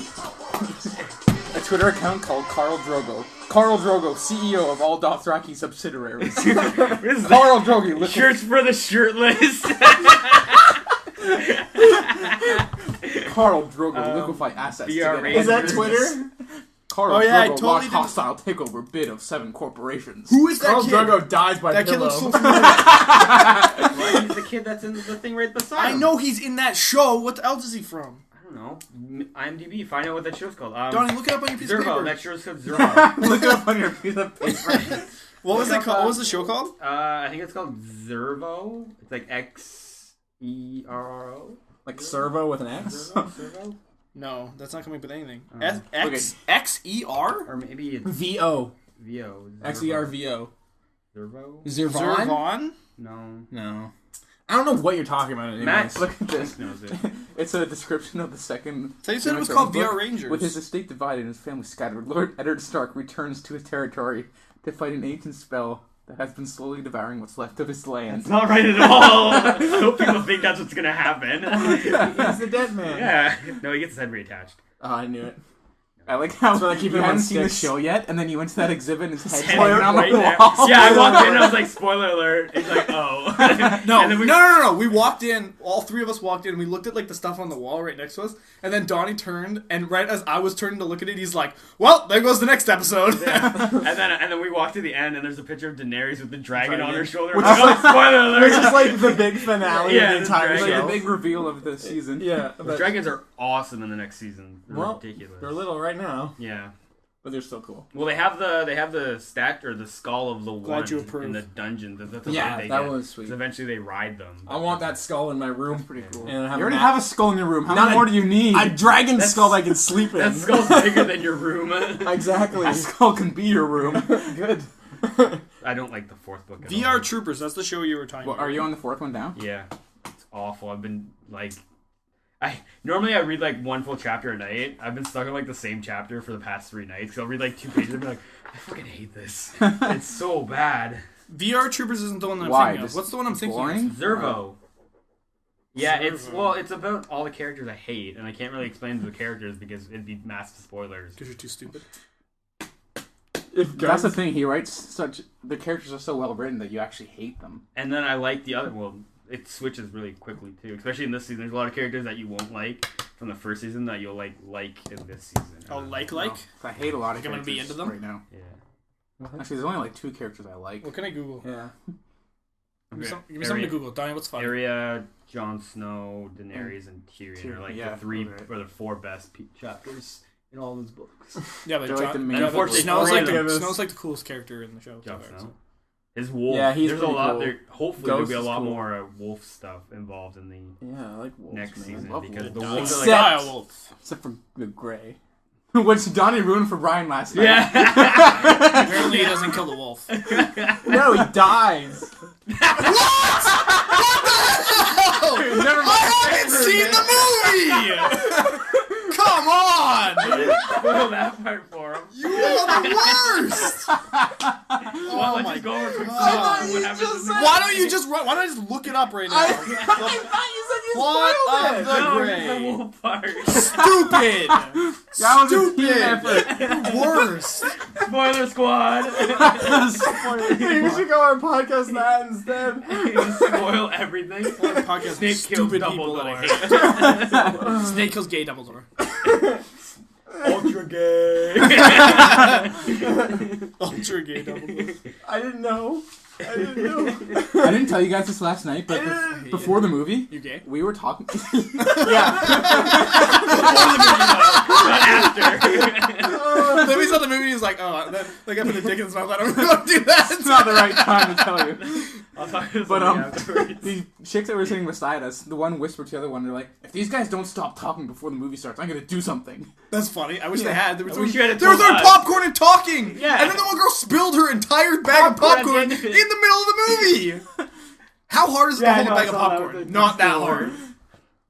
A Twitter account called Carl Drogo. Carl Drogo, CEO of all Dothraki subsidiaries. This is Carl Drogo, Shirts for the shirtless. Carl Drogo, liquefy assets. VR together. Is that Rangers. Twitter? Carl Oh, yeah, I Drogo totally launched didn't- hostile takeover bid of 7 corporations. Who is that Carl kid? Drogo dies by That kid pillow. looks so familiar. Well, he's the kid that's in the thing right beside I him. know he's in that show. What else is he from? I don't know. IMDb. Find out what that show's called. Donnie, look it up on your piece of Zervo. paper. That show's called Zervo. Look it up on your piece of paper. What was it called? What was the show called? I think it's called Zervo. It's like XERO. Like servo with an X? Zervo? No, that's not coming up with anything. Oh. X-E-R? Or maybe it's VO. VO. XERVO. Zervo? Zervon? Zervon? No. No. I don't know what you're talking about anyways. Matt Look at this. knows it. It's a description of the second. So you said it was Game of called Thrones VR book. Rangers. With his estate divided and his family scattered, Lord Eddard Stark returns to his territory to fight an ancient spell that has been slowly devouring what's left of his land. It's not right at all. I hope people think that's what's gonna happen. He's the dead man. Yeah. No, he gets his head reattached. Oh, I knew it. No, I like how So they keep you him on hadn't seen the sticks. show yet, and then you went to that exhibit and his head's Hanging hanging on right the there. wall. Yeah, I walked in and I was like, spoiler alert. It's like, oh. No, And then we- no. We walked in. All three of us walked in. And we looked at like the stuff on the wall right next to us, and then Donnie turned, and right as I was turning to look at it, he's like, "Well, there goes the next episode." and then we walked to the end, and there's a picture of Daenerys with the dragon on her shoulder. Which I'm is like, oh, spoiler alert. Which is like the big finale Yeah, of the entire It's like show. the big reveal of the season. Yeah, The but, dragons are awesome in the next season. They're well, ridiculous. they're little right now, Yeah. but they're still cool. Well, they have the statue or the skull of the Glad you one approve. in the dungeon. That's the Yeah, way they that get. was sweet. 'Cause eventually they ride them. I want that skull in my room. That's pretty cool. And You have already have a skull in your room. How Not much a- more do you need? a dragon That's- skull I can sleep in. That skull's bigger than your room. Exactly. That skull can be your room. Good. I don't like the fourth book at VR all. Troopers. That's the show you were talking Well, about. are you on the fourth one now? Yeah, it's awful. I've been like, normally I read like one full chapter a night. I've been stuck on like the same chapter for the past 3 nights. So I'll read like 2 pages and be like, I fucking hate this. It's so bad. VR Troopers isn't the one that I'm Why? thinking of. Just What's the one I'm thinking boring? of? Zervo. Yeah, Zervo. it's about all the characters I hate, and I can't really explain the characters because it'd be massive spoilers. Because you're too stupid. That's the thing. He writes the characters are so well written that you actually hate them. And then I like the other. Well, it switches really quickly too, especially in this season. There's a lot of characters that you won't like from the first season that you'll like in this season. Oh, like? No, 'cause I hate a lot of Like I'm gonna characters be into them? right now. Yeah. Actually, there's only like 2 characters I like. What can I Google? Yeah. Give me something to Google. Donnie, what's funny? Arya, Jon Snow, Daenerys, and Tyrion are like yeah, the 3 right. or the 4 best chapters in all of his books. Yeah, but They're like the main- yeah, but Unfortunately, Snow's like Tyrion is- Snow's like the coolest character in the show. Jon so- Snow. His wolf. Yeah, he's there's a pretty lot cool. there. Hopefully Ghost there'll be a is lot cool. more wolf stuff involved in the Yeah, I like wolves, next man. season love because the wolves. wolves are like Except- wolf. Except for the gray. Which Donnie ruined for Brian last night. yeah. Apparently, he doesn't kill the wolf. No, he dies. Never mind. I haven't seen the movie. Come on, Spoil that part for him. you are the worst. Well, let's my just go over quick God. synopsis of what happens in the Why don't you just why don't I just look it up right now? I thought you said you Plot spoiled of it. the No, Gray. the wolf part. Stupid. That was a Stupid. team effort. Worst. Spoiler squad. We should go on podcast that instead. Just spoil everything. Podcast Snake kills stupid people that I Dumbledore. hate. Snake kills gay Dumbledore. Ultra gay. Ultra gay Dumbledore. I didn't know. I didn't know. I didn't tell you guys this last night, but before the movie, You gay? we were talking. Yeah. Not after. Then we saw the movie. He's like, oh, then they got put a dick in his mouth. I don't want to do that. It's not the right time to tell you. I'll talk to But somebody afterwards. these chicks that were sitting beside us, the one whispered to the other one, they're like, "If these guys don't stop talking before the movie starts, I'm gonna do something." That's funny. I wish they had. They were I wish you had throwing told us. popcorn and talking. Yeah. And then the one girl spilled her entire bag of Popcorn popcorn at in the the end of it. middle of the movie. How hard is it to Yeah, I hold a know, bag I of saw that. popcorn? It's Not that so hard. hard.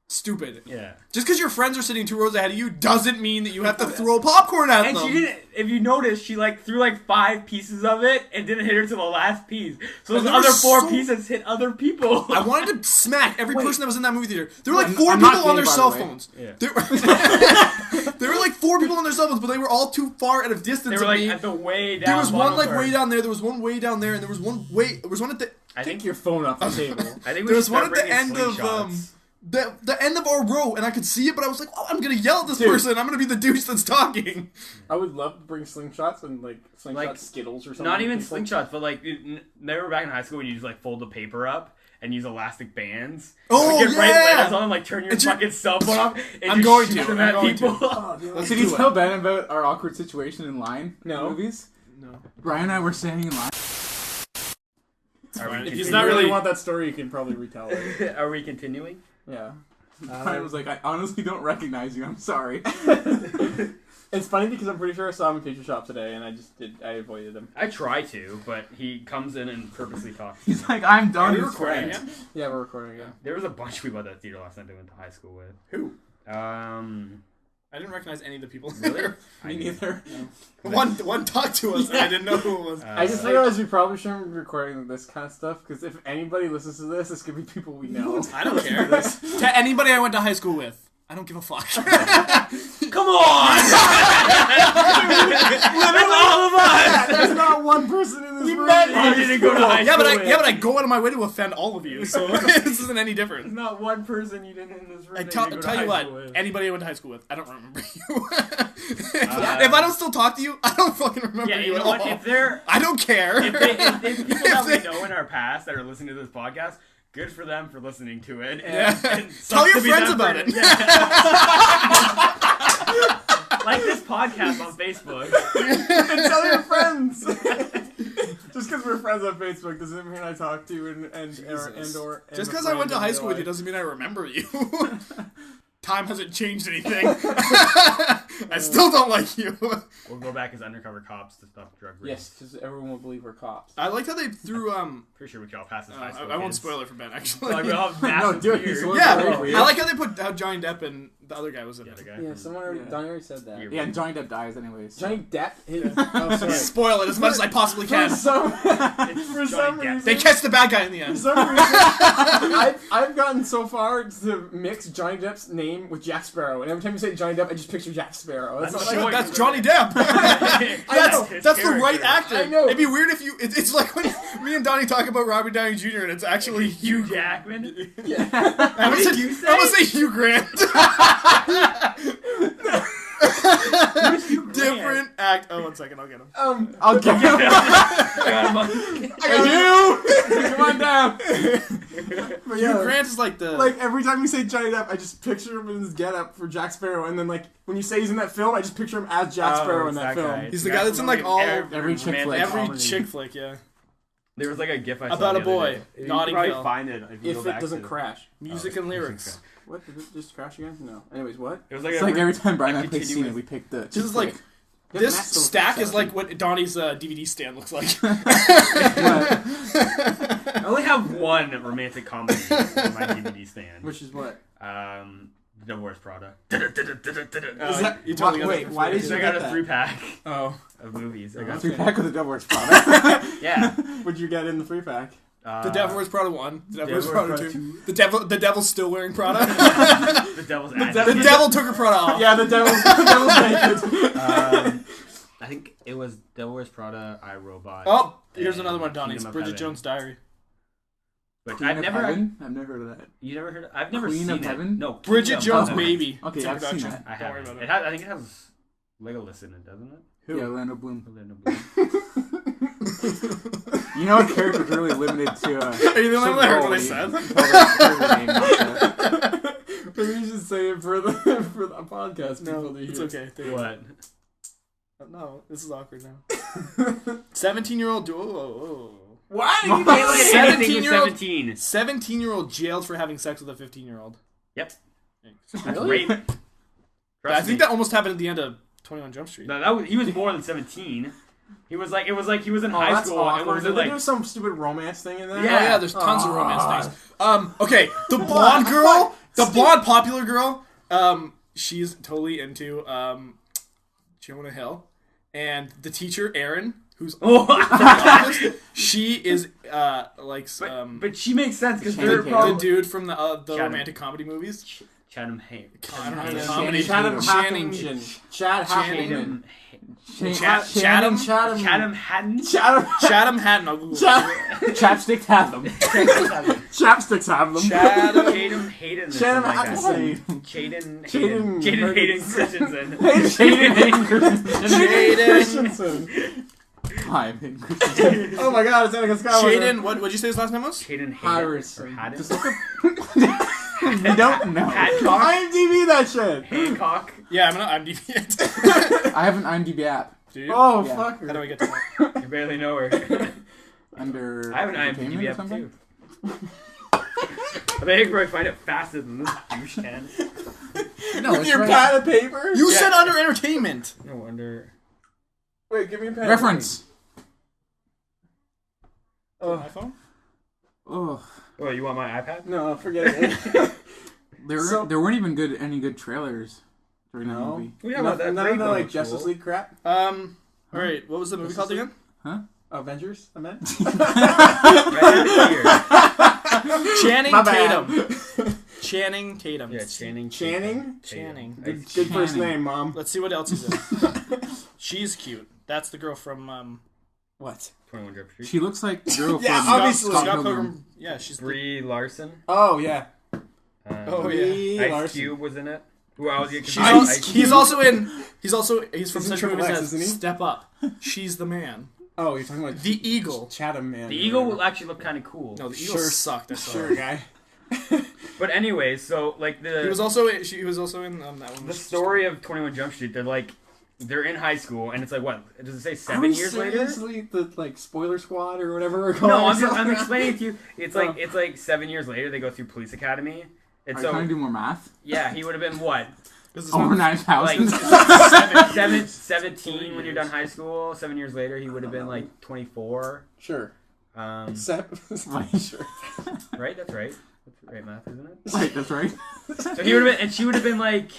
Stupid. Yeah. Just because your friends are sitting 2 rows ahead of you doesn't mean that you have to throw popcorn at And them. she didn't. If you notice, she like threw like 5 pieces of it and didn't hit her to the last piece. So those And there other were so- pieces hit other people. I wanted to smack every person that was in that movie theater. There were like I'm 4 not people on gay, their by cell the way. phones. Yeah. There were like 4 people on their cell phones, but they were all too far out of distance They of were like me. at the way down. There was one bottom like part. way down there. There was one way down there, and there was one way. There was one at the. I think Take your phone off the table. I think we There was should one start at the bringing end of slingshots. the end of our row, and I could see it, but I was like, "Oh, I'm gonna yell at this Dude. person. I'm gonna be the douche that's talking." I would love to bring slingshots and slingshot Like, Skittles or something. Not even People- slingshots, but like never back in high school when you just like fold the paper up and use elastic bands. Oh, Like, get bright yeah! lights on them, like turn your And you- fucking cell phone off. And I'm just going shoot to. them I'm at going to. people. Oh, dude, let's Did do you it. tell Ben about our awkward situation in line? No. Movies? No. Brian and I were standing in line. Are we If you He's continuing? not really really- want that story, you can probably retell it. Are we continuing? Yeah. Brian was like, "I honestly don't recognize you. I'm sorry." It's funny because I'm pretty sure I saw him in Future Shop today, and I avoided him. I try to, but he comes in and purposely talks. to He's me. like, "I'm Are done." we His recording friend." again? Yeah, we're recording again. There was a bunch of people at that theater last night that I went to high school with. Who? I I didn't recognize any of the people. Really? Me neither. One talked to us, and I didn't know who it was. I just realized we probably shouldn't be recording this kind of stuff, because if anybody listens to this, it's going to be people we know. I don't care. To anybody I went to high school with. I don't give a fuck. Come on! That's all of us! There's not one person in this room. You didn't go to high Yeah, school but I go out of my way to offend all of you, so this isn't any different. There's not one person you didn't in this room. I that tell go to you high what, school with. anybody I went to high school with, I don't remember you. If I don't still talk to you, I don't fucking remember Yeah, you you at know what? all. If they're I don't care. if people that we know in our past that are listening to this podcast, good for them for listening to it. Yeah. And Tell sucks your to be friends them about for- it. Yeah. Like this podcast on Facebook. And tell your friends. Just because we're friends on Facebook doesn't mean I talk to you and Just because I went to high school with you doesn't mean I remember you. Time hasn't changed anything. I still don't like you. We'll go back as undercover cops to stop drug rings. Yes, because everyone will believe we're cops. I like how they threw Pretty sure we can all pass this high school. I won't kids. spoil it for Ben actually. Like, we all have No, massive do it. beards. Yeah, weird. I like how they put how Johnny Depp and the other guy was in Yeah, it. the guy Yeah, from- someone already, Donnie already said that. Yeah, and Johnny Depp dies anyways. Johnny Depp? Oh, sorry. Spoil it as much as I possibly can. For some Johnny Depp. reason, They catch the bad guy in the for end. some reason, I've gotten so far to mix Johnny Depp's name with Jack Sparrow, and every time you say Johnny Depp, I just picture Jack Sparrow. That's That's not sure. like, That's Johnny Depp. know. That's the right actor. I know. It'd be weird if you. It's like when me and Donnie talk about Robert Downey Jr. and it's actually Hugh. Hugh Jackman. yeah. I'm gonna did you say? say Hugh Grant. Different act. Oh, 1 second, I'll get him. I'll get him. Come on down. But Hugh yeah, Grant is like the. like every time you say Johnny Depp, I just picture him in his getup for Jack Sparrow, and then like when you say he's in that film, I just picture him as Jack Sparrow in that film. He's the guy that's in, like, all- every chick flick. every chick flick, yeah. There was like a GIF I saw About the a other boy, day. You Notting can probably Hill. find it if you go If back it doesn't to crash. Music and lyrics. What? Did it just crash again? No. Anyways, what? It was like It's a like every time Brian and I play continue Cena, with- we pick the. This is like. Yeah, This Matt's still stack is excited. like what Donnie's DVD stand looks like. I only have one romantic comedy on my DVD stand. Which is what? The Divorce Product. Is that, you totally got wait, it. why did you I get got a that? 3-pack Oh. of movies. I A got 3-pack with a Double Edge product. yeah. What'd you get in the 3-pack? The Devil Wears Prada 1. The Devil Wears Devil Prada Wears 2. The Devil's still wearing Prada. The Devil's Advocate. The Devil took her Prada off. Yeah, the devil's naked. I think it was Devil Wears Prada, iRobot. Oh, here's and another one, Donnie's. Kingdom of Bridget Heaven. Jones' Diary. Which Queen I've of never. Heaven? I've never heard of that. You never heard of? I've never Queen seen of it. Heaven? No, Bridget Kingdom Jones' of- Baby. Okay, It's in I've seen production. that. I Don't worry haven't. about It it. has, I think it has Legolas in it, doesn't it? Yeah, Orlando Bloom. Orlando Bloom. You know a character's really limited to. Are you the only one that heard what I said? Maybe you should say it for the podcast people to hear. It's okay. What? No, this is awkward now. 17-year-old. Oh. Why? You can't look at anything with 17-year-old 17. 17-year-old jailed for having sex with a 15-year-old. Yep. That's Really? rape. I think that almost happened at the end of 21 Jump Street. No, he was more than 17. He was like, it was like he was in Oh, high that's school. And awkward. was Did it they like, do some stupid romance thing in there? Oh yeah, there's tons of Aw. romance things. Okay, the blonde girl, the blonde popular girl, she's totally into Jonah Hill, and the teacher Erin, who's she is but she makes sense because Channing they're Tatum. probably the dude from the Chatham. romantic comedy movies. Chatham Hay. I don't know the Channing comedy. Tatum. Channing. Chad Channing. Chatham. Chatham Hatton. Chatham Hatton. I'll Google it. Chapsticks have them. Chapsticks have them. Chatham Hayden. Chatham Chatham Chatham Hayden Hayden Christensen. Christensen. Hi, Oh my god, it's Anakin Skywalker. Shaden, what'd you say his last name was? Chatham Hayden. Harrison. Or Haddon. Just look up. You don't know. Hadcock. IMDb that shit. Hancock. Yeah, I'm not IMDb it. I have an IMDb app Do you? Oh, Yeah. fuck How do her. I get to that? You barely know her. under. I have an entertainment IMDb or app something? too. I bet you could probably find it faster than this douche can. No, With it's your right. pad of paper? You Yeah. said under entertainment. No wonder. Wait, give me a pad. Reference. Oh. iPhone? Oh, Oh, you want my iPad? No, forget it. there weren't even any good trailers during that No. movie. Yeah, None that of break the though like was Justice cool. League crap. Alright, what was the movie called again? Avengers, I meant. Right here. Channing My bad. Tatum. Channing Tatum. Yeah, Channing. Channing. Good first name, Mom. Let's see what else he's in. She's cute. That's the girl from What? 21 Jump Street. She looks like the girl Yeah, from obviously. Scott Scott Pilgrim. Pilgrim. Yeah, she's Brie Larson. Oh yeah. Oh, Brie Ice Larson. Cube was in it. Who I was getting She's confused with al- Ice he's Cube. also in. He's from He's in such Triple movies X, as isn't he? Step Up. She's the man. Oh, you're talking about The Eagle. Chatham Man. The Eagle will actually look kind of cool. No, the Eagle Sure. sucked. I saw Sure, it. guy. But anyways, so like He was also in that one. the story of 21 Jump Street. They're in high school, and it's like what does it say? 7 years later? Seriously, the like spoiler squad or whatever we're calling. No, it. I'm explaining it to you. It's like 7 years later they go through police academy, and Are so you trying to do more math? yeah, he would have been what This is Over not- 9,000. like 17 when you're done high school. 7 years later, he would have been like 24. Sure. Right, Sure. that's right. That's right math, isn't it? Right, that's right. So he would have been, and she would have been like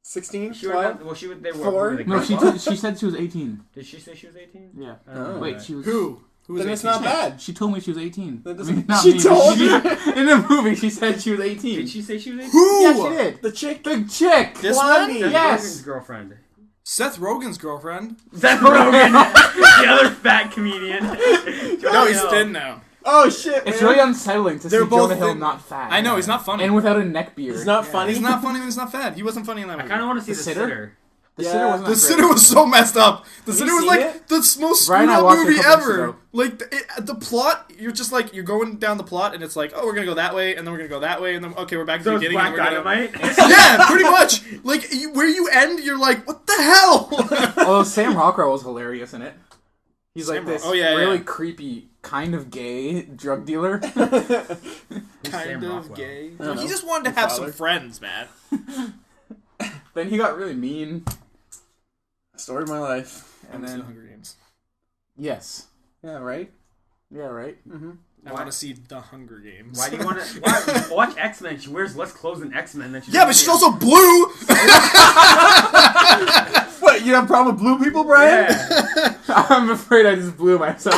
16? she would have. Well, she would. They were. Four? were they No, girls? she said she was 18. Did she say she was 18? Yeah. Oh. Wait, she was... Who? Who was Then it's 18? not bad. She told me she was 18. That I doesn't- mean, not she me, told she- you? In the movie, she said she was 18. Did she say she was 18? Who? Yeah, she did. The chick. The chick! This Blondie. one? Seth Yes. Rogen's girlfriend. Seth Rogen's girlfriend. Seth Rogen, the other fat comedian. No, he's thin now. Oh shit, It's man. really unsettling to They're see both Jonah Hill thin. not fat. I know, he's not funny. And without a neck beard. He's not funny. He's not funny when he's not fat. He wasn't funny in that I movie. kind of want to see The the Sitter? sitter. The Yeah. sitter wasn't The that Sitter great. was so messed up. The Sitter you was seen like it? the most Brian screwed and I up watched it a movie couple weeks ever. ago. Like the plot, you're just like you're going down the plot, and it's like, oh, we're gonna go that way, and then we're gonna go that way, and then okay, we're back to So the it's beginning. Black and we're Dynamite. yeah, pretty much. Like where you end, you're like, what the hell? Although Sam Rockwell was hilarious in it. He's like Sam this Rock- oh, yeah, really yeah. creepy, kind of gay drug dealer. kind Sam of Rockwell? gay. don't He know. just wanted to His have father. some friends, man. Then he got really mean. Story of my life. And The then, Hunger Games. yes. Yeah, right? Yeah, right? Mm-hmm. I want to see the Hunger Games. Why do you want to watch X-Men? She wears less clothes than X-Men. Than Yeah, but she's also blue. What, you have a problem with blue people, Brian? Yeah. I'm afraid I just blew myself.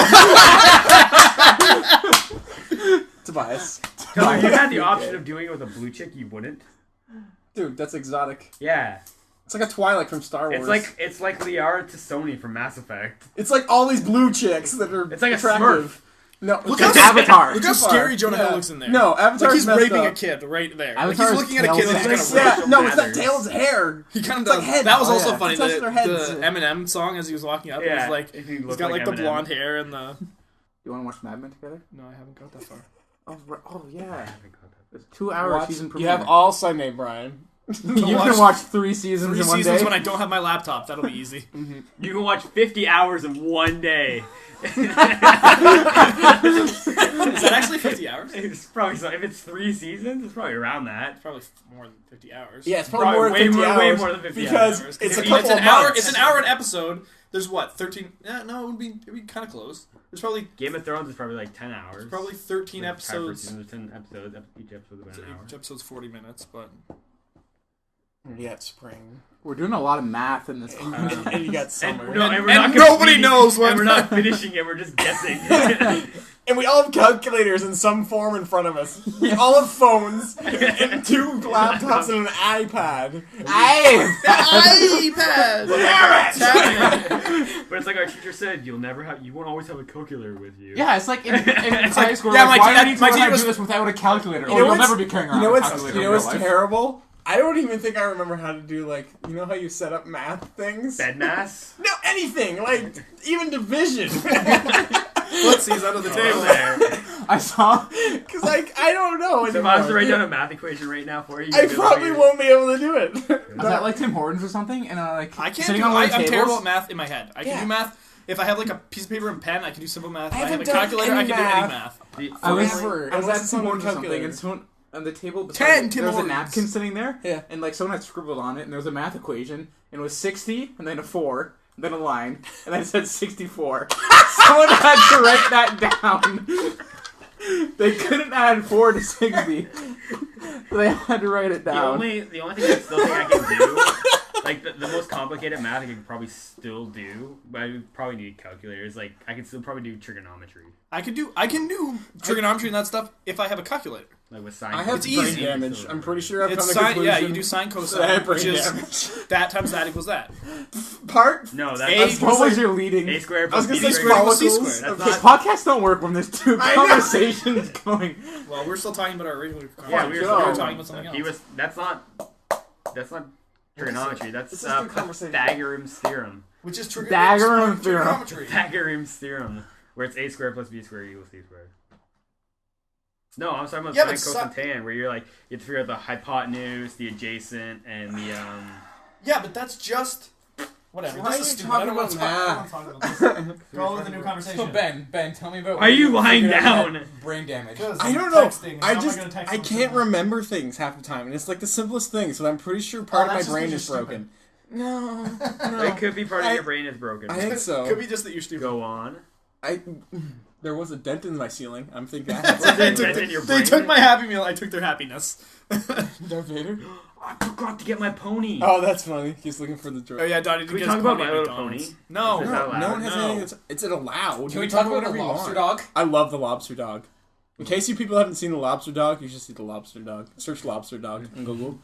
Tobias. So if you had the option of doing it with a blue chick, you wouldn't. Dude, that's exotic. Yeah. It's like a Twilight from Star Wars. It's like Liara to Sony from Mass Effect. It's like all these blue chicks that are It's like a attractive. No, Look It's how Avatar. Look how Too far. scary Jonah Yeah. Hill looks in there. No, Avatar's Like he's messed raping up. a kid right there. Like Avatar he's is looking at a kid and Tails he's End. gonna Yeah, rape no, him. it's not Tails' hair. He kind of It's does. like heads. That was Oh, also yeah. funny. It's touching their heads. The Eminem song as he was walking up, it Yeah, was like if you he's look got like like the Eminem. blonde hair and the. You want to watch Mad Men together? No, I haven't got that far. Oh yeah. It's a 2-hour Watch- season you premiere. have all Sunday, Brian. You can watch 3 seasons 3 in one seasons day. when I don't have my laptop. That'll be easy. You can watch 50 hours in one day. Is that actually 50 hours? It's probably so. If it's 3 seasons, it's probably around that. Probably more than 50 hours. Yeah, it's probably more than way 50 more, hours. way more than 50 because hours. it's a I mean, couple it's an of hour. months. It's an hour an episode. There's what 13? No, it'd be kind of close. There's probably Game of Thrones is probably like 10 hours. 13 Half per episodes. season, there's 10 episodes. Each episode is about an hour. Each episode's 40 minutes, but Yeah, it's spring. We're doing a lot of math in this. And you got And, summer. no, and, we're and not nobody completing- knows when- And we're not finishing it. We're just guessing. And we all have calculators in some form in front of us. We all have phones and 2 laptops and an iPad. iPad. But it's like our teacher said, you won't always have a calculator with you. Yeah, it's like in high school. yeah, like, my why dad- do you need to my learn how teacher to do was- this without a calculator? You Oh, know you'll what's- never be carrying around You know a what's calculator. you know in what's real life. terrible? I don't even think I remember how to do, like, you know how you set up math things? Bed mass? No, anything. Like, even division. Footsie's under the table. There. I saw. Because, like, I don't know So if I was to anymore. write down a math equation right now for you, I probably won't be able to do it. Is that like Tim Hortons or something? And like I can't sitting do. on one of the I'm tables? terrible at math in my head. I can Yeah. do math. If I have like a piece of paper and pen, I can do simple math. If I have a haven't done calculator, I any can do any math. I was Forever. I was Unless at it's Tim on Hortons a or something, calculator. and someone on the table beside 10 me, Tim there was a Hortons. napkin sitting there, Yeah. and like someone had scribbled on it, and there was a math equation, and it was 60, and then a 4, and then a line, and then it said 64. Someone had to write that down. They couldn't add 4 to 60. They had to write it The down. only thing I still think I can do Like the most complicated math I could probably still do, but I would probably need calculators. Like I could still probably do trigonometry. I can do trigonometry and that stuff if I have a calculator. Like with sine. I have It's brain easy. damage. I'm pretty sure I've come It's to sine, conclusion. yeah, you do sine that I cosine, have brain which is damage. that times that equals that. Part. No, that's A- What was your leading? a squared I was plus gonna b say squared squared. equals c follicles. squared. That's Okay, not. podcasts don't work when there's two I know. conversations going. Well, we're still talking about our original Yeah, conversation. we we were were still talking about something else. He was. That's not trigonometry. That's This is good conversation. Pythagorean's theorem. Which is Dagger theorem. trigonometry. Pythagorean's theorem, where it's a squared plus b squared equals c squared. No, I'm talking about Yeah, sine, but cosine, tan, where you're like you have to figure out the hypotenuse, the adjacent, and the Yeah, but that's just whatever. Why This are is you stupid. talking I don't want to about talk about this. Go on with the new So conversation. Ben, tell me about. Why are you when lying figured out down? that brain damage. I don't know. Texting, I how am just gonna text I them can't tomorrow? remember things half the time, and it's like the simplest thing. So I'm pretty sure part of that's my just brain 'cause is you're broken. No, It could be part of I- your brain is broken. I think so. Could be just that you're stupid. Go on. There was a dent in my ceiling. I'm thinking. Was there a dent in your They brain? took my Happy Meal. I took their happiness. Darth Vader. I forgot to get my pony. Oh, that's funny. He's looking for the Oh droid. yeah, Donnie. Can we talk about My Little Pony? No. Is No, that allowed? no one has No. anything. It's allowed. Can we talk about the lobster dog? I love the lobster dog. In case you people haven't seen the lobster dog, you should see the lobster dog. Search lobster dog on Google.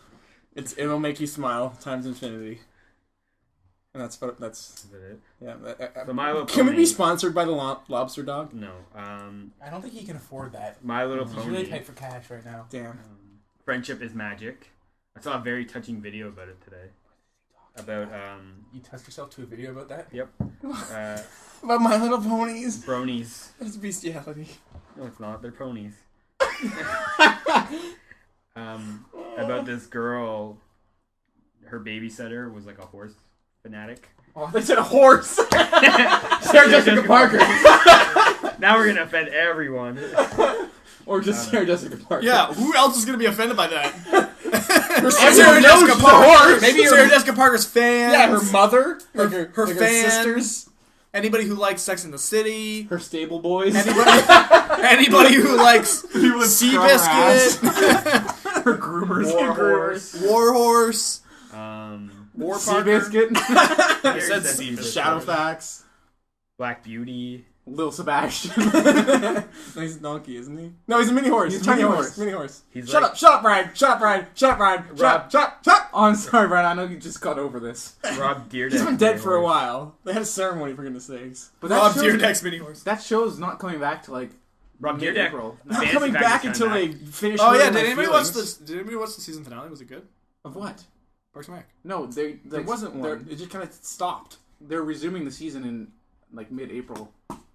It'll make you smile times infinity. And that's Is that it? yeah. So My Little Can we Pony- be sponsored by the lobster dog? No. I don't think he can afford that. My Little He's Pony. really tight for cash right now. Damn. Friendship is magic. I saw a very touching video about it today. About You touched yourself to a video about that? yep. About My Little Ponies. Bronies. It's bestiality. No, it's not. They're ponies. About this girl, her babysitter was like a horse fanatic. Oh, they said a horse. Sarah Jessica Parker. Now we're gonna offend everyone. Or just Sarah Jessica Parker. Yeah, who else is going to be offended by that? Everyone Sarah knows Jessica she's a Parker. horse. Maybe Sarah Jessica Parker's fans. Yeah, her mother. Her- Like her like fans. sisters. Anybody who likes Sex in the City. Her stable boys. Anybody who likes Seabiscuit. Her groomers. Warhorse. Warhorse. War Parker. Seabiscuit. I said Seabiscuit. Shadowfax. Black Beauty. Lil Sebastian. No, he's a donkey, isn't he? No, he's a mini horse. He's a tiny mini horse. horse. Mini horse. He's Shut like, up, shut up, Brian. Shut up, Brian. Shut up, Brian. Shut up, shut up, shut up. Oh, I'm sorry, Brian. I know you just got over this. Rob Deerdeck. He's been dead for a while. They had a ceremony, for goodness sakes. But Rob shows- Deerdeck's mini horse. That show's not coming back to like Rob Deerdeck. mid-April. Not Fancy coming fact back is until coming they finish. Oh yeah, hurting did my anybody watch feelings. this? Did anybody watch the season finale? Was it good? Of what? Parks and Rec. No, There wasn't they're- one. It just kind of stopped. They're resuming the season in like mid-April.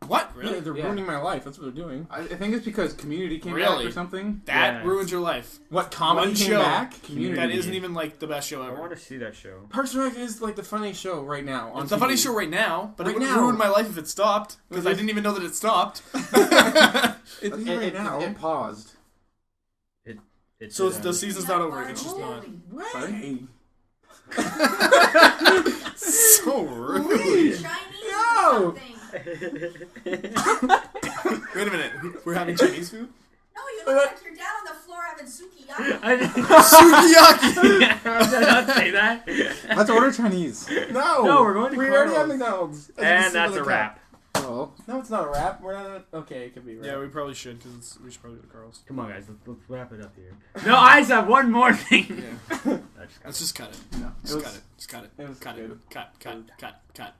What? Yeah, Really? they're Yeah. ruining my life. That's what they're doing. I think it's because Community came back Really? or something. That Yeah. ruined your life. What comedy One came show. back? Community. That isn't even like the best show I ever. want to see that show. Parks and Rec is like the funny show right now. On It's a TV. funny show right now, but Right it would now. ruin my life if it stopped because I It- didn't even know that it stopped. It's right now. It paused. It's So the season's not over. It's just not. Way. So rude. Chinese No. or something. Wait a minute. We're having Chinese food? No, you look like you're down on the floor having sukiyaki. I did Sukiyaki! not say that. Let's order Chinese. No. No, we're going to We already have Carl's. McDonald's. And that's a wrap. Oh, No, it's not a wrap. We're not. Okay, it could be a wrap. Yeah, we probably should because we should probably go to Carl's. Come on, guys. Let's wrap it up here. No, I just have one more thing. Yeah. I just got Let's just cut it. no. Just cut it. Just cut it. It was Cut good. it. Cut. Cut. Cut. Cut.